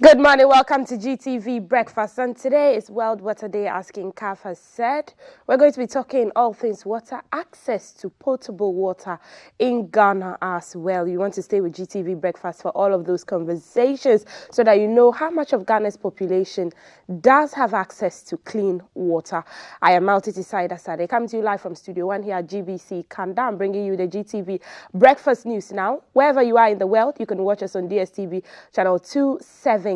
Good morning, welcome to GTV Breakfast. And today is World Water Day, as King Kaf has said. We're going to be talking all things water, access to potable water in Ghana as well. You want to stay with GTV Breakfast for all of those conversations so that you know how much of Ghana's population does have access to clean water. I am Malti Tisai Sade, coming to you live from Studio 1 here at GBC Kanda. I'm bringing you the GTV Breakfast News now. Wherever you are in the world, you can watch us on DSTV channel 278.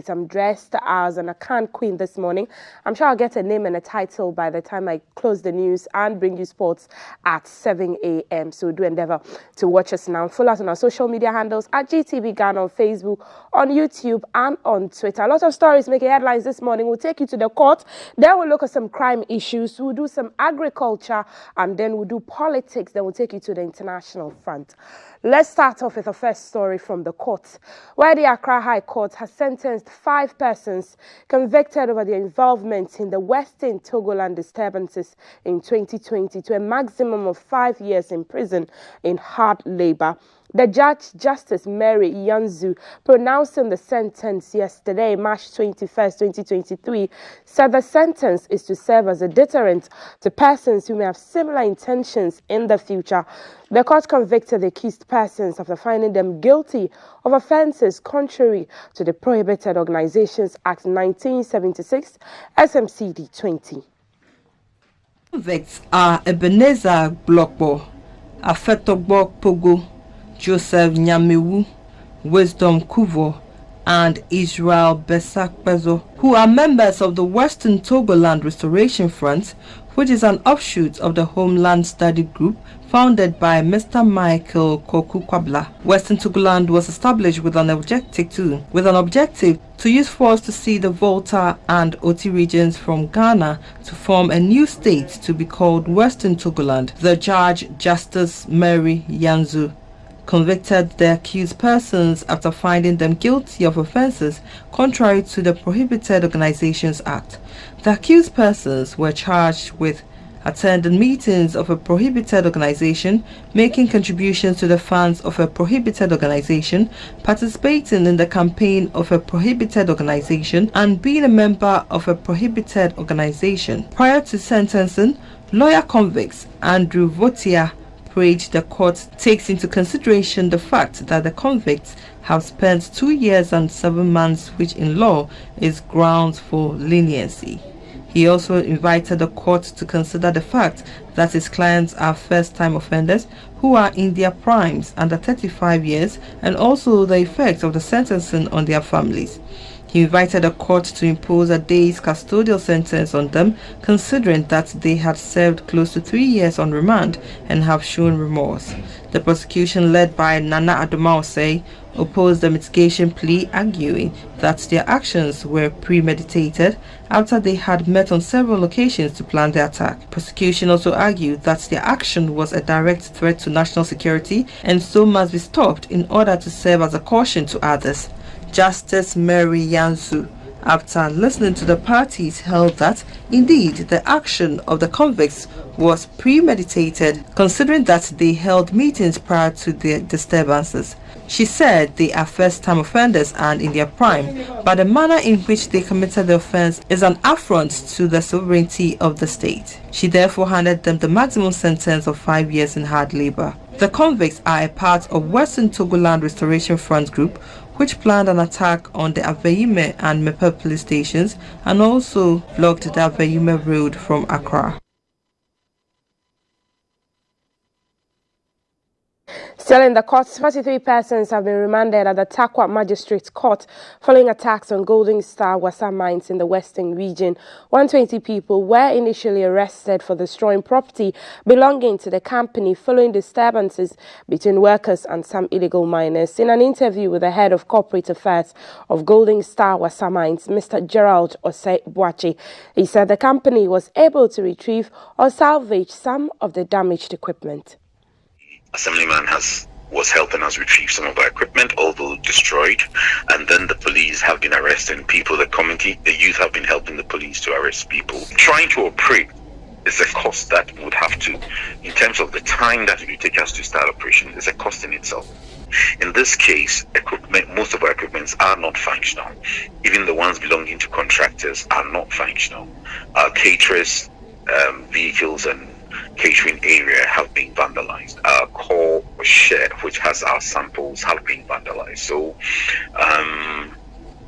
I'm dressed as an Akan queen this morning. I'm sure I'll get a name and a title by the time I close the news and bring you sports at 7 a.m. So do endeavor to watch us now. Follow us on our social media handles at GTV Ghana on Facebook, on YouTube, and on Twitter. A lot of stories making headlines this morning. We'll take you to the court. Then we'll look at some crime issues. We'll do some agriculture, and then we'll do politics. Then we'll take you to the international front. Let's start off with the first story from the court, where the Accra High Court has sentenced 5 persons convicted over their involvement in the Western Togoland disturbances in 2020 to a maximum of 5 years in prison in hard labor. The judge, Justice Mary Yanzu, pronouncing the sentence yesterday, March 21st, 2023, said the sentence is to serve as a deterrent to persons who may have similar intentions in the future. The court convicted the accused persons after finding them guilty of offences contrary to the Prohibited Organizations Act 1976, SMCD 20. Convicts are Ebenezer Blokbo, Afetogbo Pogo, Joseph Nyamewu, Wisdom Kuvo, and Israel Besakbezo, who are members of the Western Togoland Restoration Front, which is an offshoot of the Homeland Study Group founded by Mr. Michael Koku Kwabla. Western Togoland was established with an objective to use force to see the Volta and Oti regions from Ghana to form a new state to be called Western Togoland. The judge, Justice Mary Yanzu, convicted the accused persons after finding them guilty of offences contrary to the Prohibited Organizations Act. The accused persons were charged with attending meetings of a prohibited organization, making contributions to the funds of a prohibited organization, participating in the campaign of a prohibited organization, and being a member of a prohibited organization. Prior to sentencing, lawyer convicts Andrew Votia prayed the court takes into consideration the fact that the convicts have spent 2 years and 7 months, which in law is grounds for leniency. He also invited the court to consider the fact that his clients are first-time offenders who are in their primes under 35 years, and also the effect of the sentencing on their families. He invited the court to impose a day's custodial sentence on them, considering that they had served close to 3 years on remand and have shown remorse. The prosecution, led by Nana Adomause, opposed the mitigation plea, arguing that their actions were premeditated after they had met on several occasions to plan the attack. Prosecution also argued that their action was a direct threat to national security and so must be stopped in order to serve as a caution to others. Justice Mary Yanzu, after listening to the parties, held that indeed the action of the convicts was premeditated, considering that they held meetings prior to the disturbances. She said they are first-time offenders and in their prime, but the manner in which they committed the offense is an affront to the sovereignty of the state. She therefore handed them the maximum sentence of 5 years in hard labor. The convicts are a part of Western Togoland Restoration Front Group, which planned an attack on the Aveime and Mepe police stations and also blocked the Aveime road from Accra. Still in the court, 43 persons have been remanded at the Takwa Magistrates Court following attacks on Golden Star Wassa mines in the western region. 120 people were initially arrested for destroying property belonging to the company following disturbances between workers and some illegal miners. In an interview with the head of corporate affairs of Golden Star Wassa mines, Mr. Gerald Osei Boachi, he said the company was able to retrieve or salvage some of the damaged equipment. Assemblyman was helping us retrieve some of our equipment, although destroyed, and then the police have been arresting people. The youth have been helping the police to arrest people, trying to operate it's a cost that would have to, in terms of the time that it would take us to start operation, it's a cost in itself. In this case, most of our equipments are not functional. Even the ones belonging to contractors are not functional. Our caterers, vehicles and catering area have been vandalized. Our core shed, which has our samples, have been vandalized. So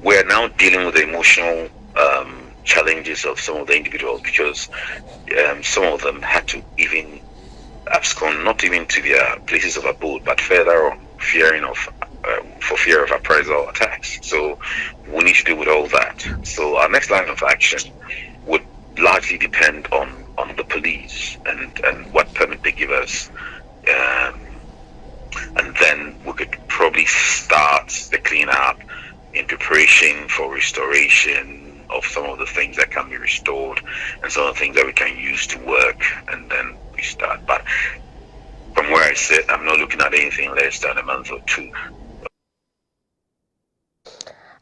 we're now dealing with the emotional challenges of some of the individuals, because some of them had to even abscond, not even to their places of abode, but further on, for fear of appraisal attacks. So we need to deal with all that. So our next line of action would largely depend on the police and what permit they give us, and then we could probably start the cleanup in preparation for restoration of some of the things that can be restored and some of the things that we can use to work, and then we start. But from where I sit, I'm not looking at anything less than a month or two.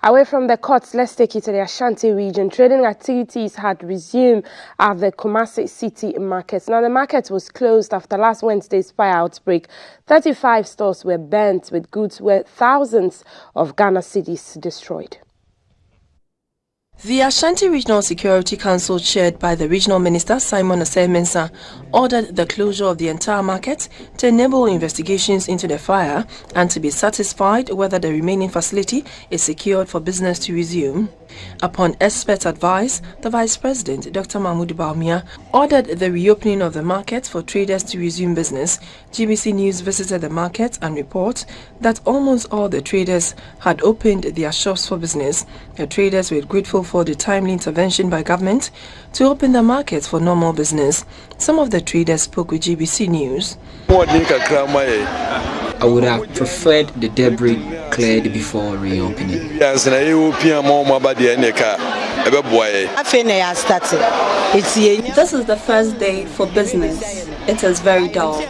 Away from the courts, let's take you to the Ashanti region. Trading activities had resumed at the Kumasi City market. Now, the market was closed after last Wednesday's fire outbreak. 35 stores were burnt with goods worth thousands of Ghana cedis destroyed. The Ashanti Regional Security Council, chaired by the Regional Minister Simon Osei-Mensah, ordered the closure of the entire market to enable investigations into the fire and to be satisfied whether the remaining facility is secured for business to resume. Upon expert advice, the Vice President, Dr. Mahmoud Bawumia, ordered the reopening of the market for traders to resume business. GBC News visited the market and reports that almost all the traders had opened their shops for business. The traders were grateful for the timely intervention by government to open the market for normal business. Some of the traders spoke with GBC News. I would have preferred the debris cleared before reopening. This is the first day for business. It is very dull.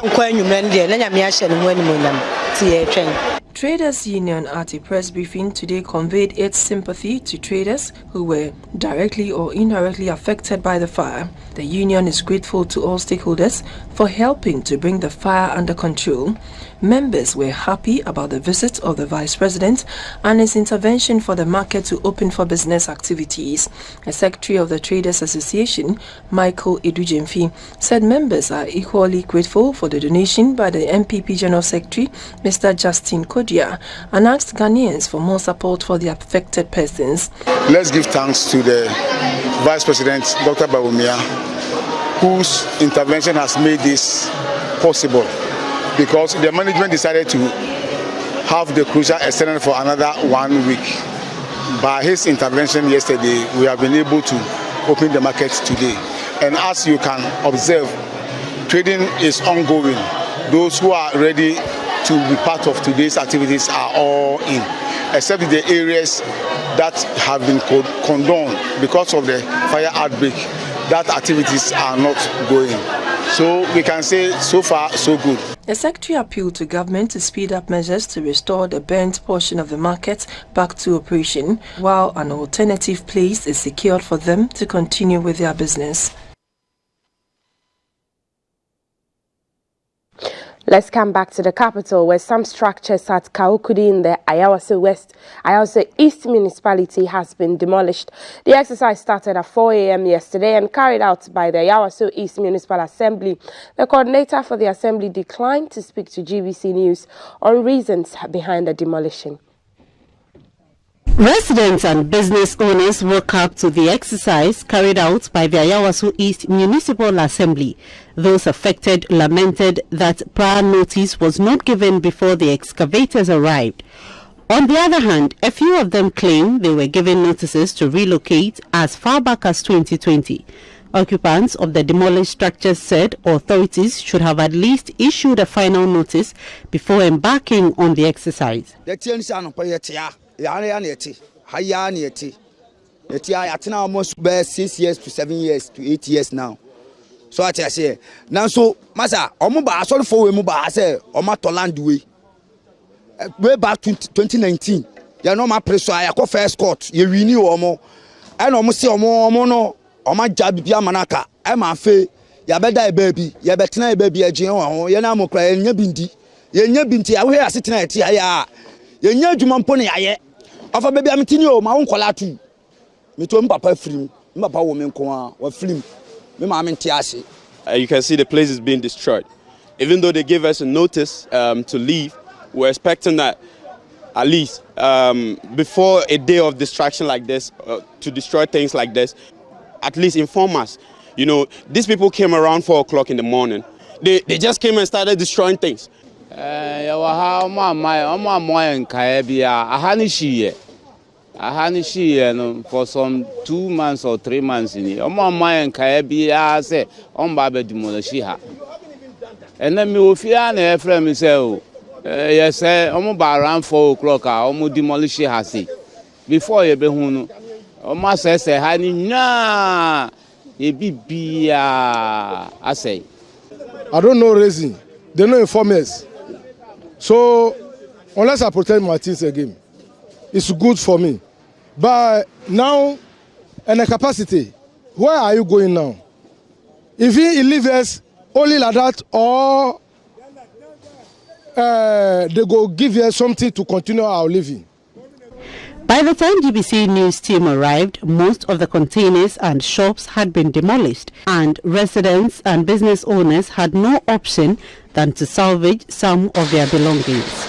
Traders Union at a press briefing today conveyed its sympathy to traders who were directly or indirectly affected by the fire. The union is grateful to all stakeholders for helping to bring the fire under control. Members were happy about the visit of the Vice President and his intervention for the market to open for business activities. The Secretary of the Traders Association, Michael Edujemfi, said members are equally grateful for the donation by the MPP General Secretary, Mr. Justin Kodia, and asked Ghanaians for more support for the affected persons. Let's give thanks to the Vice President, Dr. Bawumia, whose intervention has made this possible, because the management decided to have the closure extended for another 1 week. By his intervention yesterday, we have been able to open the market today. And as you can observe, trading is ongoing. Those who are ready to be part of today's activities are all in, except the areas that have been condoned because of the fire outbreak. That activities are not going. So we can say so far so good. The Secretary appealed to government to speed up measures to restore the burnt portion of the market back to operation, while an alternative place is secured for them to continue with their business. Let's come back to the capital, where some structures at Kaukudi in the Ayawaso East municipality has been demolished. The exercise started at 4 a.m. yesterday and carried out by the Ayawaso East Municipal Assembly. The coordinator for the assembly declined to speak to GBC News on reasons behind the demolition. Residents and business owners woke up to the exercise carried out by the Ayawaso East Municipal Assembly. Those affected lamented that prior notice was not given before the excavators arrived. On the other hand, a few of them claim they were given notices to relocate as far back as 2020. Occupants of the demolished structures said authorities should have at least issued a final notice before embarking on the exercise. Almost 6 years to 7 years to 8 years now. So I say now, so masa omuba sorry for we muba say omato land way back 2019. Ya no ma preso ya ko first court ye renew omo and omo say omo no oma jabia manaka e ma fe ya beda baby ya betena baby agye ho ye na mokra ye nya bindi ye nya binti awe asetena eti ya ye nya adwuma mpo ne yaye afa baby ametini o ma wo nkola tu meto papa film papa wo me nko a wa film me ma mente ase. You can see the place is being destroyed. Even though they gave us a notice to leave, we're expecting that at least before a day of destruction like this, to destroy things like this, at least inform us. You know, these people came around 4 o'clock in the morning. They just came and started destroying things. For some 2 months or 3 months in here. Say and then me fear friend say, yes, around 4 o'clock, demolish it. Before you be hunu, say, honey, nah, I say. I don't know reason. They know inform us. So, unless I protect my things again, it's good for me. But now, in the capacity, where are you going now? If he leave us only like that, or they go give us something to continue our living. By the time GBC News team arrived, most of the containers and shops had been demolished, and residents and business owners had no option than to salvage some of their belongings.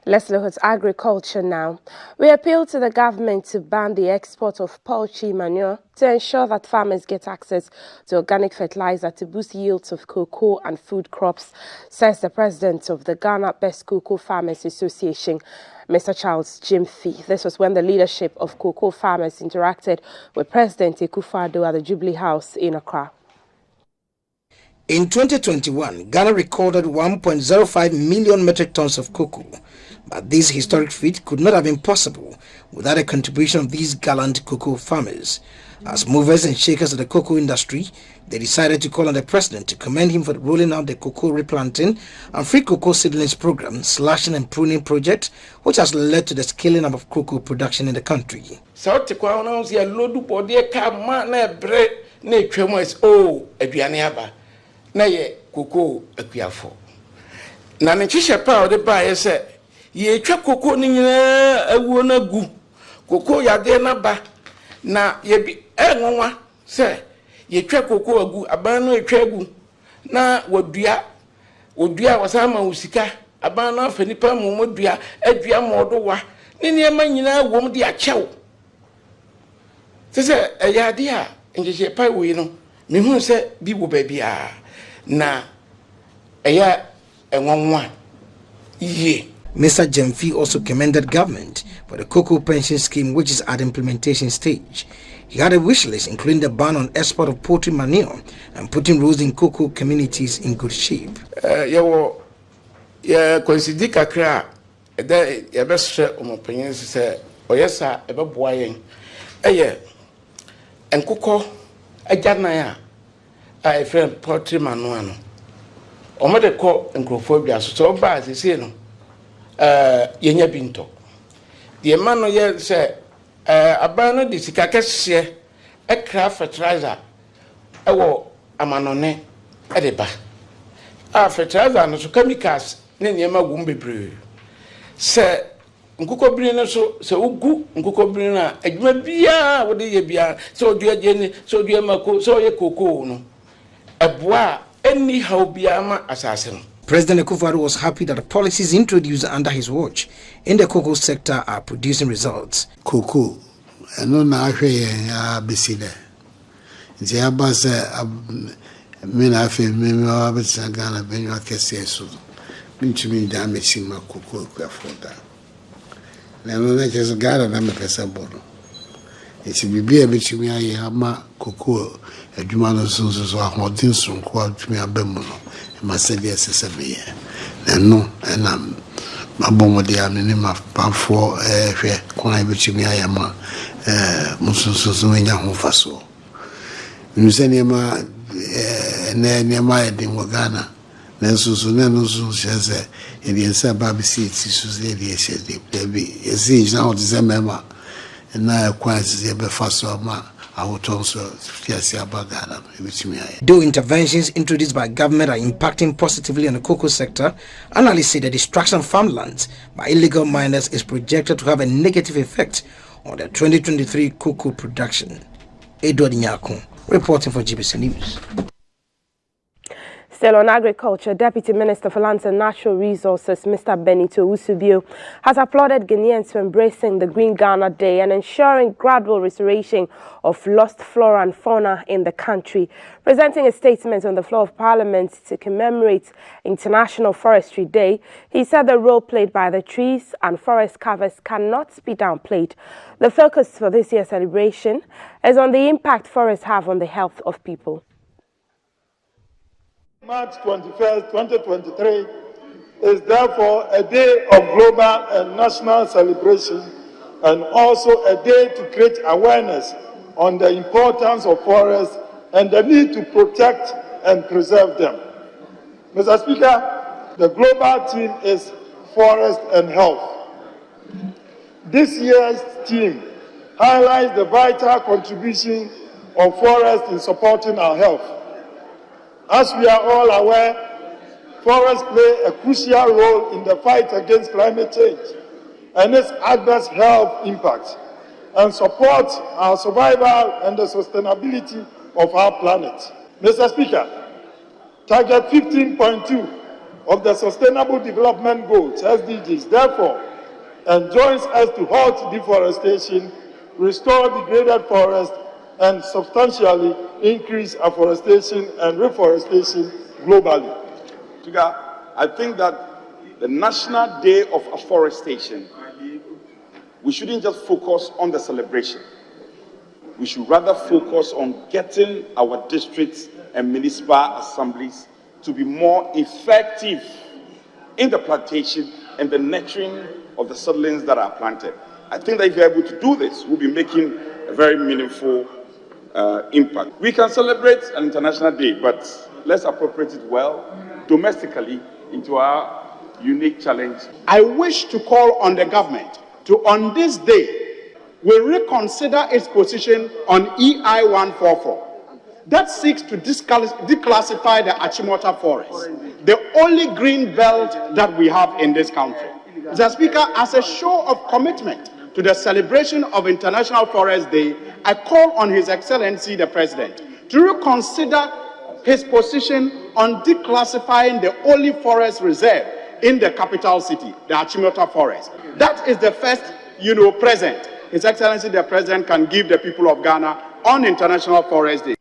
Let's look at agriculture now. We appeal to the government to ban the export of poultry manure to ensure that farmers get access to organic fertilizer to boost yields of cocoa and food crops, says the president of the Ghana Best Cocoa Farmers Association, Mr. Charles Jimfi. This was when the leadership of cocoa farmers interacted with President Akufo-Addo at the Jubilee House in Accra. In 2021, Ghana recorded 1.05 million metric tons of cocoa. But this historic feat could not have been possible without a contribution of these gallant cocoa farmers. As movers and shakers of the cocoa industry, they decided to call on the president to commend him for rolling out the cocoa replanting and free cocoa seedlings program, slashing and pruning project, which has led to the scaling up of cocoa production in the country. Ye twa koko ni nyina awuo na gu koko yade na ba na ye bi enwonwa se ye twa koko agu aban no etwa agu na wadua wasama usika aban no afanipa mu modua adua modowa ni niema nyina wom de achew se eyade a njeje pai we no me hu se bi wo ba bia na eya enwonwa ye. Mr. Jemfi also commended government for the cocoa pension scheme, which is at implementation stage. He had a wish list including the ban on export of poultry manure and putting roads in cocoa communities in good shape. Consider kakra the best opinion say oyesa ebe boyen and cocoa ajana ya friend poultry manure no omode ko enkrofobia so ba say no yenya binto the man no ye say abano de sika kese ekra fertilizer ewo amanone edeba fertilizer no so chemicals ne niema gum bebre say nkukobiri no so ugu nkukobiri na adwuma bia wo de ye bia so odua jeni so odua mako so ye koko no eboa anyhow bia ma asase no. President Akufo-Addo was happy that the policies introduced under his watch in the cocoa sector are producing results. Cocoa, no na ahwe ya besile. Nti abase me na afi me wa betsa Ghana benwa kese so. Ntumi da mesima cocoa kwa foda. Na me na keso Ghana na me pesa bono. Nti bibia betumi aye ama cocoa adwuma no so ahodin so kwa tumi abemu no. Masedia sesame no na mabomode amene mapafo hwe kwan ibetumi ayama musususu nya hofaso nusene ma ne ma edin Ghana na susu na no susu sheze ediensa babisi tisuze ediese de bi ezi na odizemema na kwan ze be faso ma Though interventions introduced by government are impacting positively on the cocoa sector, analysts say the destruction of farmlands by illegal miners is projected to have a negative effect on the 2023 cocoa production. Edward Nyako, reporting for GBC News. Still on agriculture, Deputy Minister for Lands and Natural Resources, Mr. Benito Usubio, has applauded Ghanaians for embracing the Green Ghana Day and ensuring gradual restoration of lost flora and fauna in the country. Presenting a statement on the floor of Parliament to commemorate International Forestry Day, he said the role played by the trees and forest covers cannot be downplayed. The focus for this year's celebration is on the impact forests have on the health of people. March 21st, 2023 is therefore a day of global and national celebration and also a day to create awareness on the importance of forests and the need to protect and preserve them. Mr. Speaker, the global theme is forest and health. This year's theme highlights the vital contribution of forests in supporting our health. As we are all aware, forests play a crucial role in the fight against climate change and its adverse health impacts, and support our survival and the sustainability of our planet. Mr. Speaker, Target 15.2 of the Sustainable Development Goals, SDGs, therefore, enjoins us to halt deforestation, restore degraded forests, and substantially increase afforestation and reforestation globally. I think that the National Day of Afforestation, we shouldn't just focus on the celebration. We should rather focus on getting our districts and municipal assemblies to be more effective in the plantation and the nurturing of the seedlings that are planted. I think that if you're able to do this, we'll be making a very meaningful impact. We can celebrate an international day, but let's appropriate it well domestically into our unique challenge. I wish to call on the government to, on this day, will reconsider its position on EI 144 that seeks to declassify the Achimota Forest, the only green belt that we have in this country. Mr. Speaker, as a show of commitment to the celebration of International Forest Day, I call on His Excellency the President to reconsider his position on declassifying the only forest reserve in the capital city, the Achimota Forest. That is the first, present His Excellency the President can give the people of Ghana on International Forest Day.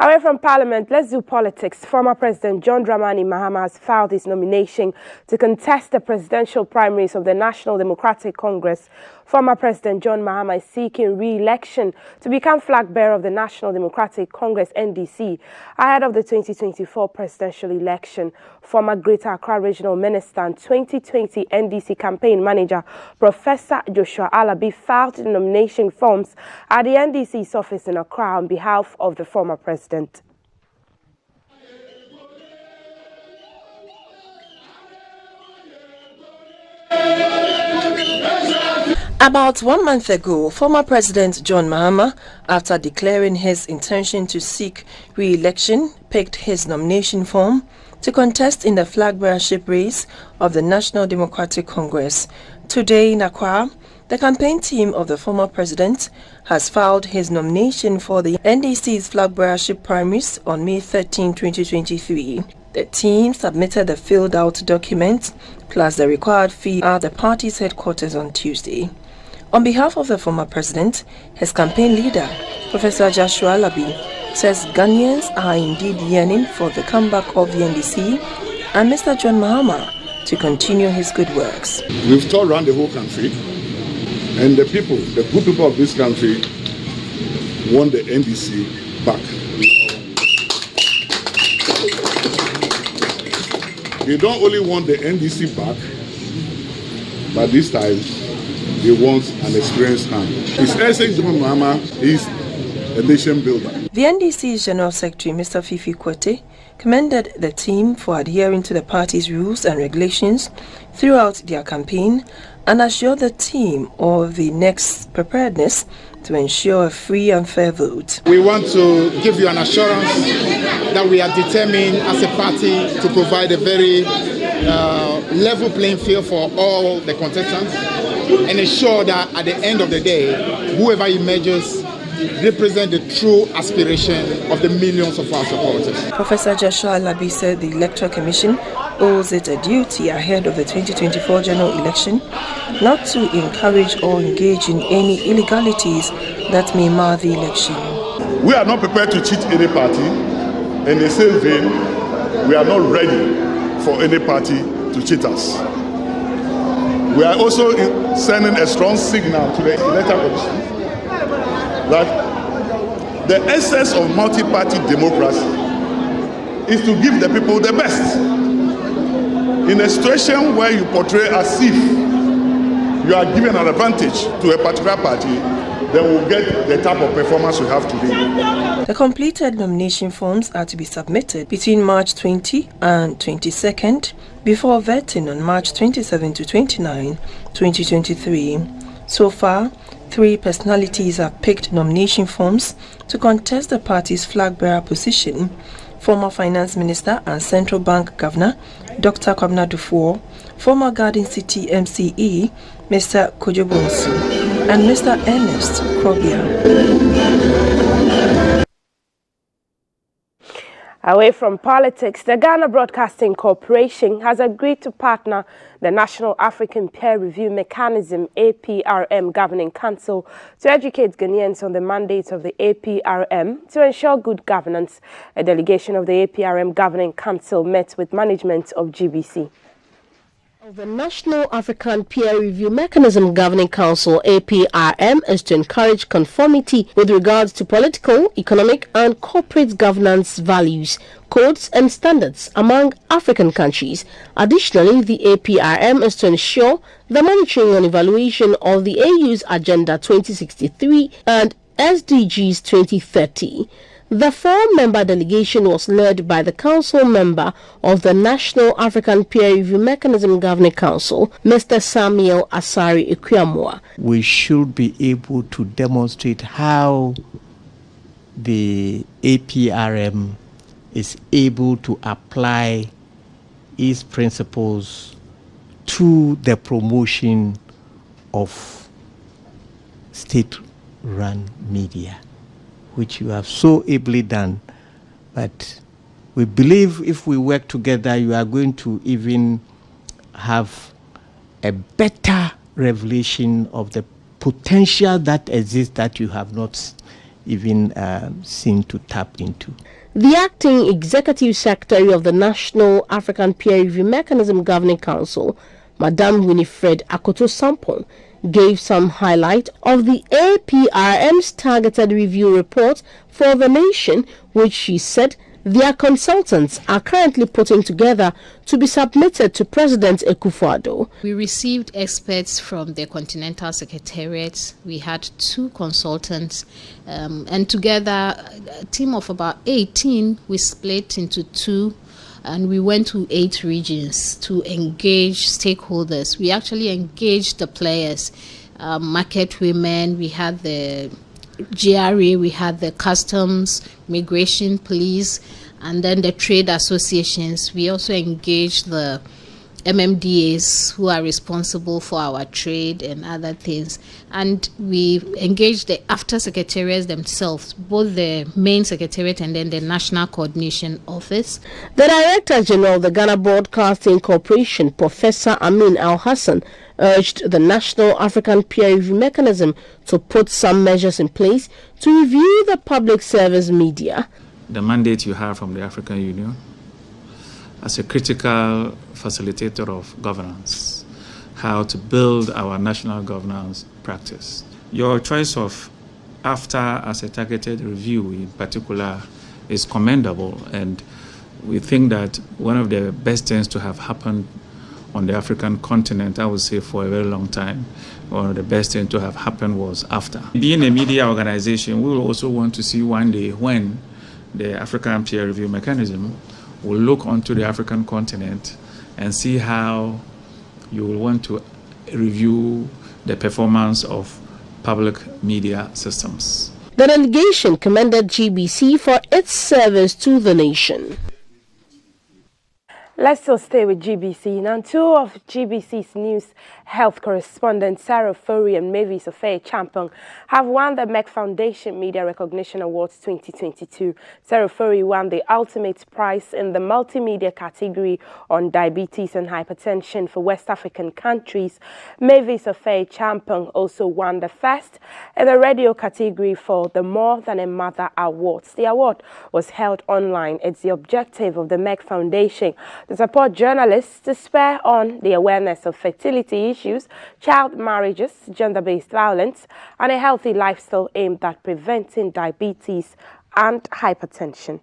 Away from Parliament, let's do politics. Former President John Dramani Mahama has filed his nomination to contest the presidential primaries of the National Democratic Congress. Former President John Mahama is seeking re-election to become flag bearer of the National Democratic Congress (NDC) ahead of the 2024 presidential election. Former Greater Accra Regional Minister and 2020 NDC campaign manager Professor Joshua Alabi filed the nomination forms at the NDC's office in Accra on behalf of the former president. About 1 month ago, former President John Mahama, after declaring his intention to seek re-election, picked his nomination form to contest in the flag bearership race of the National Democratic Congress. Today in Accra, the campaign team of the former president has filed his nomination for the NDC's flag bearership primaries on May 13, 2023. The team submitted the filled-out documents plus the required fee at the party's headquarters on Tuesday. On behalf of the former president, his campaign leader, Professor Joshua Alabi, says Ghanaians are indeed yearning for the comeback of the NDC and Mr. John Mahama to continue his good works. We've toured around the whole country, and the good people of this country want the NDC back. They don't only want the NDC back, but this time they want an experienced hand. His Excellency John Mahama is a nation builder. The NDC's General Secretary, Mr. Fifi Kwete, commended the team for adhering to the party's rules and regulations throughout their campaign and assure the team of the next preparedness to ensure a free and fair vote. We want to give you an assurance that we are determined as a party to provide a very level playing field for all the contestants and ensure that at the end of the day, whoever emerges represent the true aspiration of the millions of our supporters. Professor Joshua Alabi said the Electoral Commission owes it a duty ahead of the 2024 general election not to encourage or engage in any illegalities that may mar the election. We are not prepared to cheat any party. In the same vein, we are not ready for any party to cheat us. We are also sending a strong signal to the Electoral Commission that the essence of multi-party democracy is to give the people the best. In a situation where you portray as if you are given an advantage to a particular party, then we'll get the type of performance we have today. The completed nomination forms are to be submitted between March 20 and 22nd before vetting on March 27 to 29, 2023. So far, 3 personalities have picked nomination forms to contest the party's flag bearer position: former Finance Minister and Central Bank Governor Dr. Kwabena Duffuor, former Garden City MCE Mr. Kojo Bonsu, and Mr. Ernest Krobia. Away from politics, the Ghana Broadcasting Corporation has agreed to partner the National African Peer Review Mechanism APRM Governing Council to educate Ghanaians on the mandate of the APRM to ensure good governance. A delegation of the APRM Governing Council met with management of GBC. The National African Peer Review Mechanism Governing Council APRM is to encourage conformity with regards to political, economic and corporate governance values, codes and standards among African countries. Additionally, the APRM is to ensure the monitoring and evaluation of the AU's Agenda 2063 and SDGs 2030. The 4-member delegation was led by the council member of the National African Peer Review Mechanism Governing Council, Mr. Samuel Asari Ekwamwa. We should be able to demonstrate how the APRM is able to apply its principles to the promotion of state-run media, which you have so ably done. But we believe if we work together, you are going to even have a better revelation of the potential that exists that you have not even seen to tap into. The acting executive secretary of the National African Peer Review Mechanism Governing Council, Madame Winifred Akoto Sampon, gave some highlight of the APRM's targeted review report for the nation, which she said their consultants are currently putting together to be submitted to President Akufo-Addo. We received experts from the Continental Secretariat. We had 2 consultants, and together a team of about 18, we split into 2. And we went to 8 regions to engage stakeholders. We actually engaged the players, market women, we had the GRA, we had the customs, migration, police, and then the trade associations. We also engaged the MMDAs who are responsible for our trade and other things. And we engaged the after secretariats themselves, both the main secretariat and then the National Coordination Office. The Director General of the Ghana Broadcasting Corporation, Professor Amin Al-Hassan, urged the National African Peer Review Mechanism to put some measures in place to review the public service media. The mandate you have from the African Union as a critical facilitator of governance, how to build our national governance practice. Your choice of after as a targeted review in particular is commendable, and we think that one of the best things to have happened on the African continent, I would say for a very long time, one of the best things to have happened was after. Being a media organization, we will also want to see one day when the African Peer Review Mechanism will look onto the African continent and see how you will want to review the performance of public media systems. The delegation commended GBC for its service to the nation. Let's still stay with GBC. Now, two of GBC's news health correspondents, Sarah Fori and Mavis Ofei-Champong, have won the MEC Foundation Media Recognition Awards 2022. Sarah Fori won the ultimate prize in the multimedia category on diabetes and hypertension for West African countries. Mavis Ofei-Champong also won the first in the radio category for the More Than a Mother Awards. The award was held online. It's the objective of the MEC Foundation to support journalists to spur on the awareness of fertility issues, child marriages, gender-based violence, and a healthy lifestyle aimed at preventing diabetes and hypertension.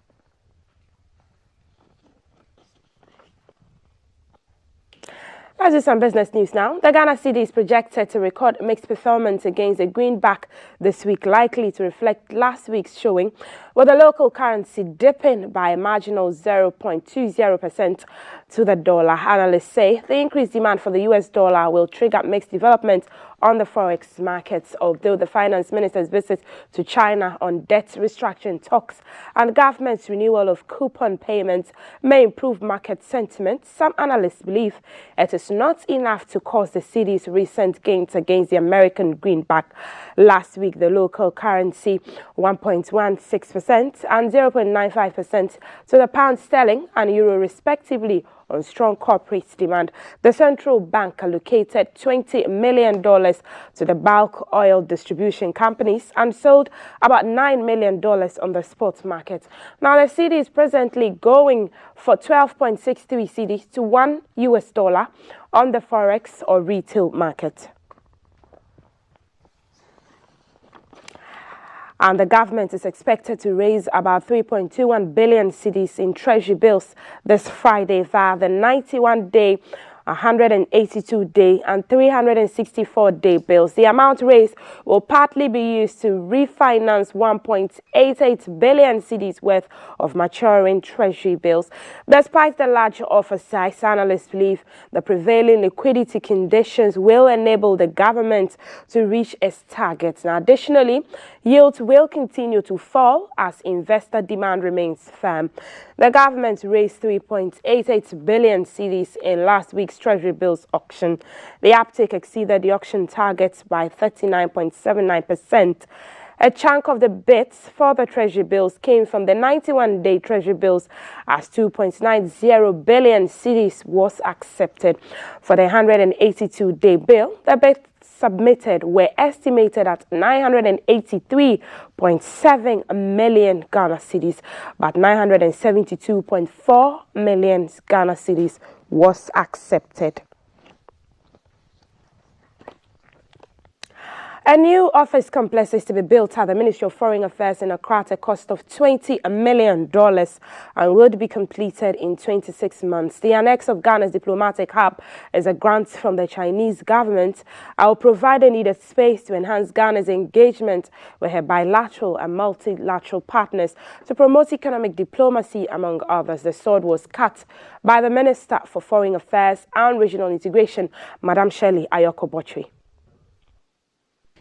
Let's do some business news now. The Ghana cedi is projected to record mixed performance against the greenback this week, likely to reflect last week's showing, with the local currency dipping by a marginal 0.20% to the dollar. Analysts say the increased demand for the US dollar will trigger mixed development on the forex markets, although the finance minister's visit to China on debt restructuring talks and government's renewal of coupon payments may improve market sentiment. Some analysts believe it is not enough to cause the cedi's recent gains against the American greenback. Last week, the local currency 1.16% and 0.95% to the pound sterling and euro respectively on strong corporate demand. The central bank allocated $20 million to the bulk oil distribution companies and sold about $9 million on the spot market. Now, the cedi is presently going for 12.63 cedis to $1 US on the forex or retail market. And the government is expected to raise about 3.21 billion cedis in treasury bills this Friday via the 91-day, 182-day and 364-day bills. The amount raised will partly be used to refinance 1.88 billion cedis worth of maturing treasury bills. Despite the large offer size, analysts believe the prevailing liquidity conditions will enable the government to reach its targets. Now, additionally, yields will continue to fall as investor demand remains firm. The government raised 3.88 billion cedis in last week's Treasury bills auction. The uptake exceeded the auction targets by 39.79%. A chunk of the bids for the Treasury bills came from the 91-day Treasury bills as 2.90 billion cedis was accepted. For the 182-day bill, the bids submitted were estimated at 983.7 million Ghana cedis, but 972.4 million Ghana cedis was accepted. A new office complex is to be built at the Ministry of Foreign Affairs in Accra at a cost of $20 million and would be completed in 26 months. The annex of Ghana's diplomatic hub is a grant from the Chinese government. I will provide a needed space to enhance Ghana's engagement with her bilateral and multilateral partners to promote economic diplomacy, among others. The sword was cut by the Minister for Foreign Affairs and Regional Integration, Madam Shirley Ayoko-Botchwey.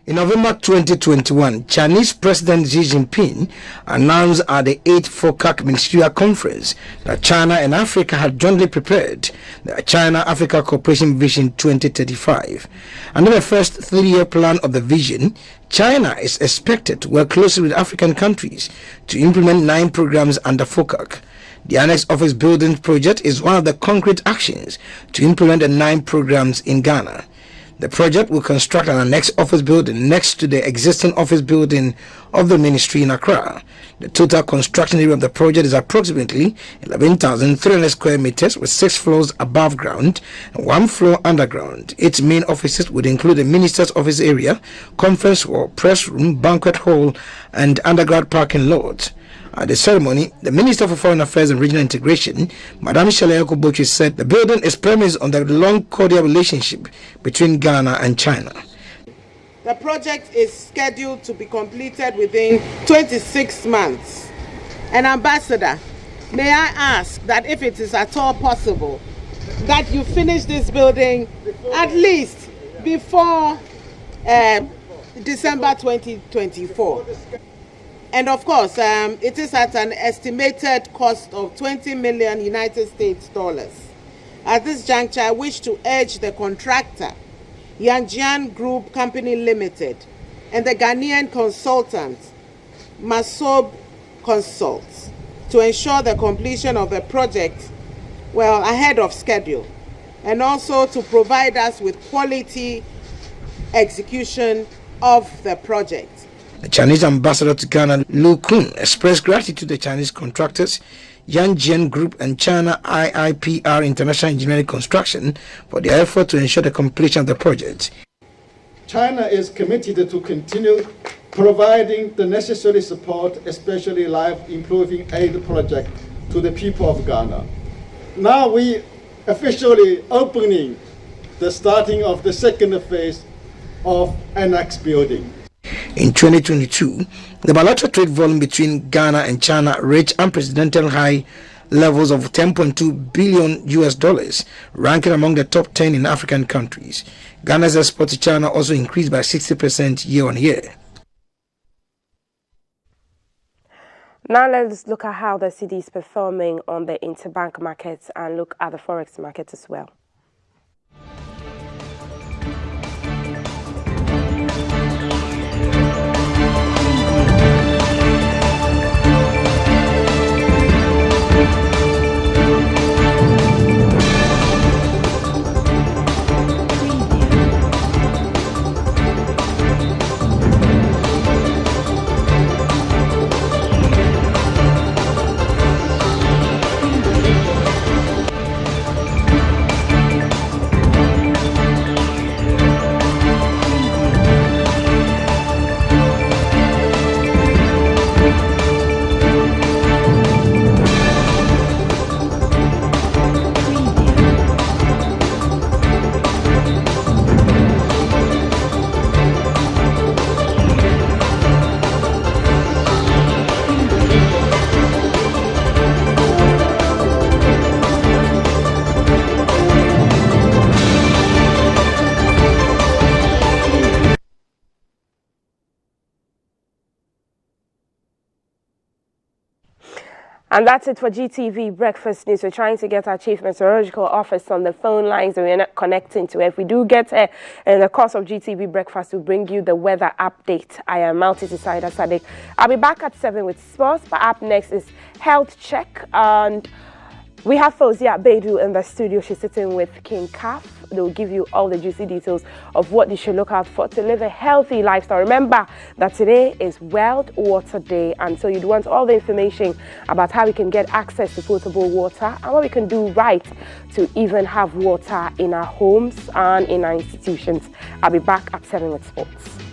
In November 2021, Chinese President Xi Jinping announced at the 8th FOCAC Ministerial Conference that China and Africa had jointly prepared the China-Africa Cooperation Vision 2035. Under the first 3-year plan of the vision, China is expected to work closely with African countries to implement 9 programs under FOCAC. The Annex Office Building project is one of the concrete actions to implement the 9 programs in Ghana. The project will construct an annex office building next to the existing office building of the ministry in Accra. The total construction area of the project is approximately 11,300 square meters with 6 floors above ground and 1 floor underground. Its main offices would include the minister's office area, conference hall, press room, banquet hall, and underground parking lot. At the ceremony, the Minister for Foreign Affairs and Regional Integration, Madam Shirley Ayoko-Botchwey, said the building is premised on the long cordial relationship between Ghana and China. The project is scheduled to be completed within 26 months. And Ambassador, may I ask that if it is at all possible, that you finish this building at least before December 2024. And of course, it is at an estimated cost of $20 million United States dollars. At this juncture, I wish to urge the contractor, Yangjian Group Company Limited, and the Ghanaian consultant, Masob Consults, to ensure the completion of the project, well, ahead of schedule, and also to provide us with quality execution of the project. The Chinese ambassador to Ghana, Lu Kun, expressed gratitude to the Chinese contractors, Yangjian Group and China IIPR International Engineering Construction for their effort to ensure the completion of the project. China is committed to continue providing the necessary support, especially life-improving aid project to the people of Ghana. Now we officially opening the starting of the second phase of Annex building. In 2022, the bilateral trade volume between Ghana and China reached unprecedented high levels of $10.2 billion, ranking among the top 10 in African countries. Ghana's export to China also increased by 60% year on year. Now let's look at how the cedi is performing on the interbank markets and look at the forex market as well. And that's it for GTV Breakfast News. We're trying to get our Chief Meteorological Office on the phone lines, and we're not connecting to it. If we do get her in the course of GTV Breakfast, we'll bring you the weather update. I am Multi Decider Sadiq. I'll be back at 7 with sports, but up next is Health Check. And we have Fauzia Beidou in the studio. She's sitting with King Kaf. They'll give you all the juicy details of what you should look out for to live a healthy lifestyle. Remember that today is World Water Day, and so you'd want all the information about how we can get access to potable water and what we can do right to even have water in our homes and in our institutions. I'll be back at 7 with sports.